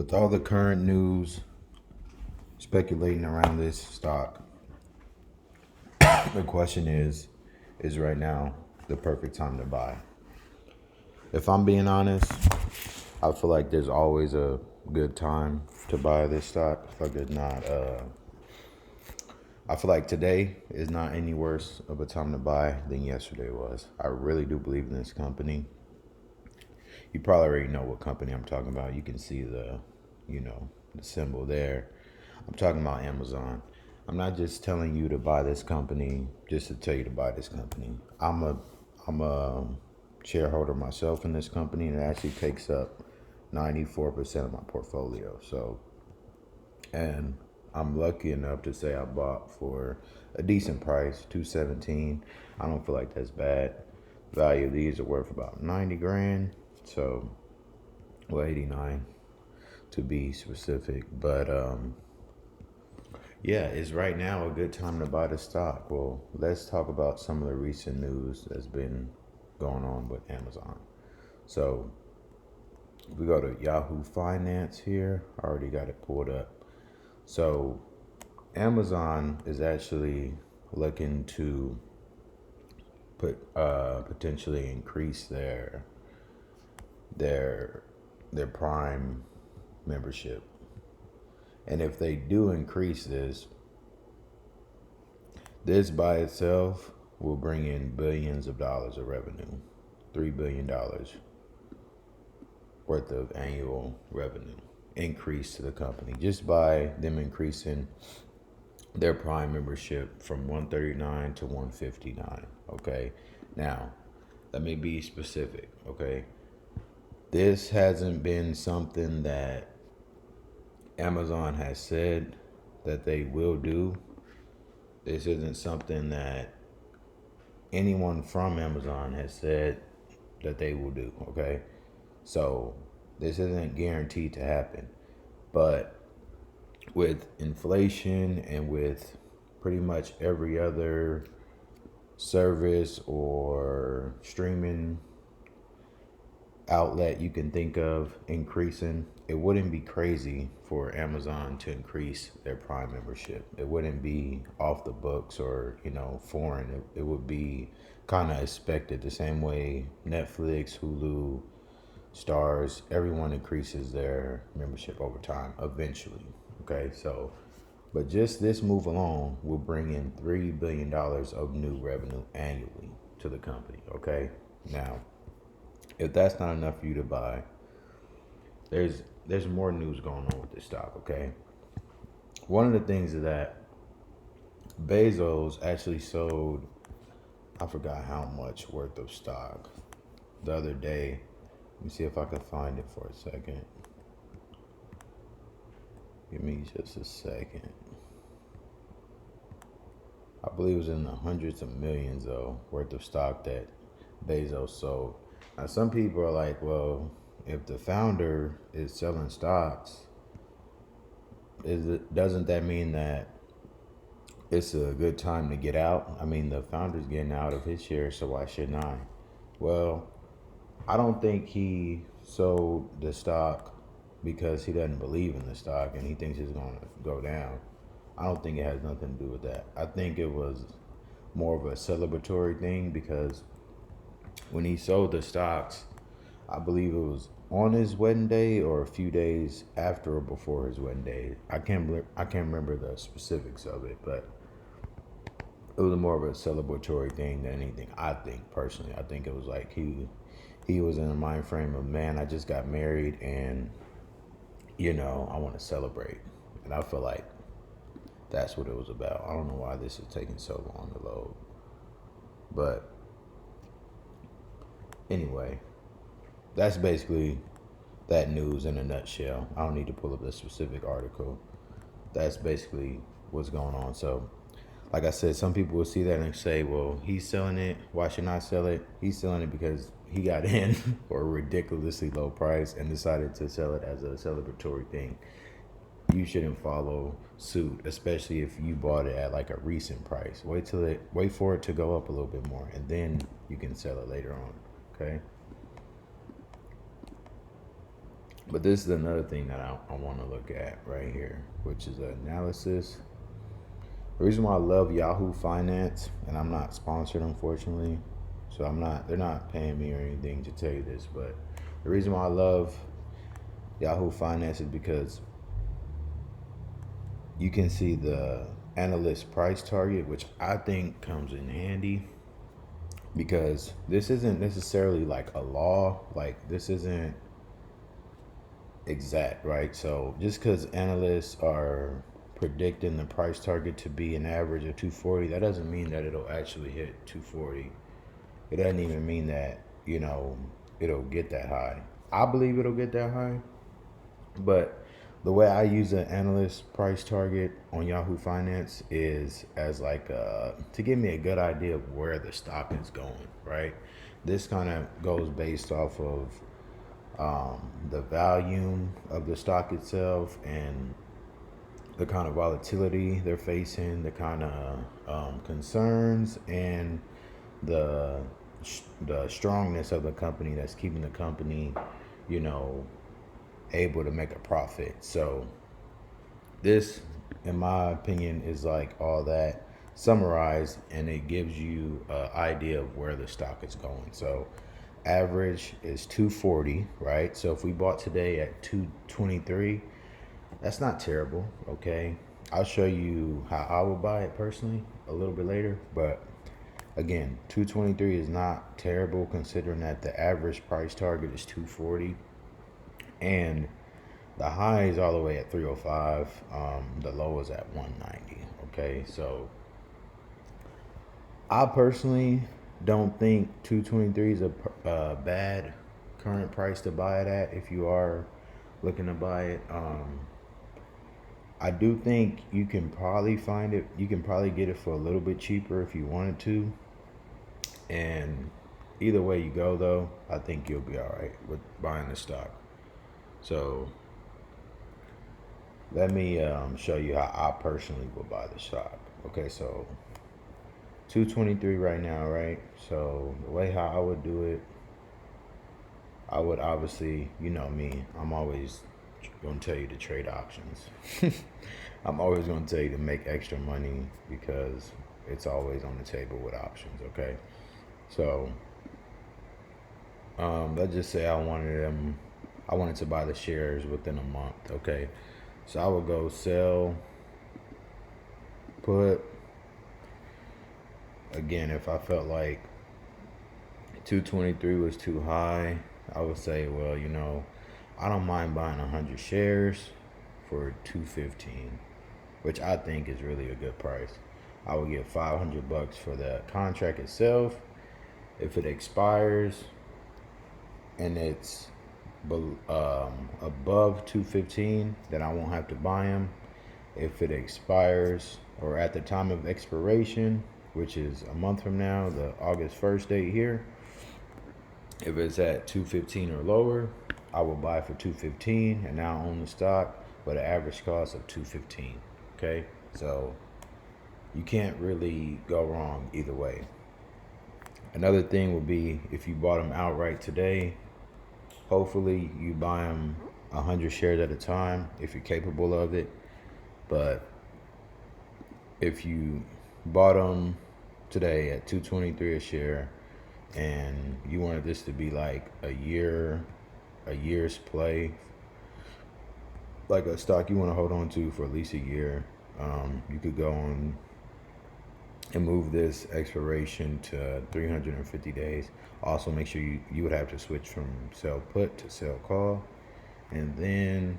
With all the current news speculating around this stock, the question is right now the perfect time to buy? If I'm being honest, I feel like there's always a good time to buy this stock. I feel like there's not. I feel like today is not any worse of a time to buy than yesterday was. I really do believe in this company. You probably already know what company I'm talking about. You can see the symbol there. I'm talking about Amazon. I'm not just telling you to buy this company just to tell you to buy this company. I'm a shareholder myself in this company, and it actually takes up 94% of my portfolio. So, and I'm lucky enough to say I bought for a decent price, 217. I don't feel like that's bad. Value of these are worth about 90 grand. So, well, 89 to be specific. But yeah, is right now a good time to buy the stock? Well, let's talk about some of the recent news that's been going on with Amazon. So if we go to Yahoo Finance here, I already got it pulled up. So Amazon is actually looking to potentially increase their their Prime membership, and if they do increase this by itself will bring in billions of dollars of revenue, $3 billion worth of annual revenue increase to the company just by them increasing their Prime membership from 139 to 159. Okay, now let me be specific. Okay, this hasn't been something that Amazon has said that they will do. This isn't something that anyone from Amazon has said that they will do. Okay, so this isn't guaranteed to happen, but with inflation and with pretty much every other service or streaming outlet you can think of increasing, it wouldn't be crazy for Amazon to increase their Prime membership. It wouldn't be off the books or, foreign. It would be kind of expected the same way Netflix, Hulu, Stars, everyone increases their membership over time eventually. Okay, so, but just this move alone will bring in $3 billion of new revenue annually to the company. Okay, now if that's not enough for you to buy, there's more news going on with this stock. Okay, one of the things is that Bezos actually sold, I forgot how much worth of stock the other day. Let me see if I can find it for a second. Give me just a second. I believe it was in the hundreds of millions though worth of stock that Bezos sold. Now some people are like, well, if the founder is selling stocks, doesn't that mean that it's a good time to get out? I mean, the founder's getting out of his share, so why shouldn't I? Well, I don't think he sold the stock because he doesn't believe in the stock and he thinks it's going to go down. I don't think it has nothing to do with that. I think it was more of a celebratory thing because when he sold the stocks, I believe it was on his wedding day or a few days after or before his wedding day. I can't remember the specifics of it, but it was more of a celebratory thing than anything. I think personally, I think it was like he was in a mind frame of, man, I just got married and I want to celebrate, and I feel like that's what it was about. I don't know why this is taking so long to load, but anyway, that's basically that news in a nutshell. I don't need to pull up the specific article. That's basically what's going on. So, like I said, some people will see that and say, well, he's selling it. Why should I sell it? He's selling it because he got in for a ridiculously low price and decided to sell it as a celebratory thing. You shouldn't follow suit, especially if you bought it at like a recent price. Wait for it to go up a little bit more, and then you can sell it later on. Okay. But this is another thing that I want to look at right here, which is analysis. The reason why I love Yahoo Finance, and I'm not sponsored, unfortunately, so they're not paying me or anything to tell you this, but the reason why I love Yahoo Finance is because you can see the analyst price target, which I think comes in handy because this isn't necessarily like a law. Like, this isn't exact, right? So just because analysts are predicting the price target to be an average of 240, that doesn't mean that it'll actually hit 240. It doesn't even mean that, it'll get that high. I believe it'll get that high, but the way I use an analyst price target on Yahoo Finance is as like to give me a good idea of where the stock is going, right? This kind of goes based off of the volume of the stock itself and the kind of volatility they're facing, the kind of concerns, and the the strongness of the company that's keeping the company, you know, able to make a profit. So this, in my opinion, is like all that summarized, and it gives you an idea of where the stock is going. So average is 240, right? So if we bought today at 223, that's not terrible, okay? I'll show you how I would buy it personally a little bit later, but again, 223 is not terrible considering that the average price target is 240 and the high is all the way at 305. The low is at 190. Okay, so I personally don't think 223 is a bad current price to buy it at if you are looking to buy it. I do think you can probably find it. You can probably get it for a little bit cheaper if you wanted to. And either way you go, though, I think you'll be all right with buying the stock. So let me show you how I personally would buy the stock. Okay, so 223 right now, right? So the way how I would do it, I would obviously, you know me, I'm always going to tell you to trade options. I'm always going to tell you to make extra money because it's always on the table with options, okay? So let's just say I wanted to buy the shares within a month, okay? So I would go sell, put, again, if I felt like 223 was too high, I would say, well, I don't mind buying 100 shares for 215, which I think is really a good price. I would get $500 for the contract itself. If it expires and it's above 215, then I won't have to buy them. If it expires or at the time of expiration, which is a month from now, the August 1st date here, if it's at 215 or lower, I will buy for 215 and now own the stock with an average cost of 215. Okay, so you can't really go wrong either way. Another thing would be if you bought them outright today, hopefully you buy them 100 shares at a time if you're capable of it. But if you bought them today at 223 a share and you wanted this to be like a year's play, like a stock you want to hold on to for at least a year, you could go on and move this expiration to 350 days. Also, make sure you would have to switch from sell put to sell call. And then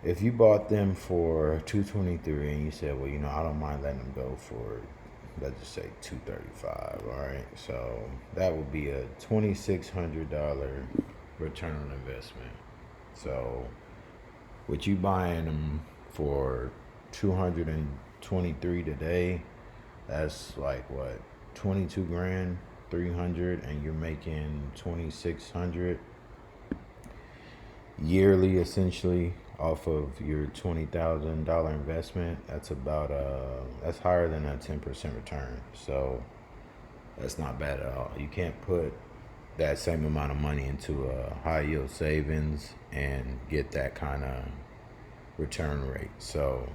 if you bought them for 223 and you said, well, I don't mind letting them go for, let's just say 235. All right, so that would be a $2,600 return on investment. So with you buying them for 223 today, that's like what, 22 grand, 300, and you're making 2,600 yearly essentially off of your $20,000 investment. That's about that's higher than a 10% return. So that's not bad at all. You can't put that same amount of money into a high yield savings and get that kind of return rate. So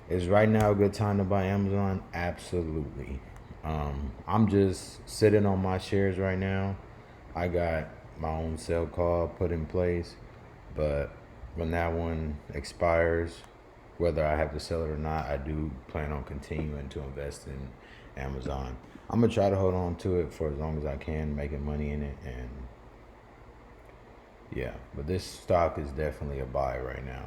is right now a good time to buy Amazon? Absolutely. I'm just sitting on my shares right now. I got my own sell call put in place, but when that one expires, whether I have to sell it or not, I do plan on continuing to invest in Amazon. I'm gonna try to hold on to it for as long as I can, making money in it, and yeah. But this stock is definitely a buy right now.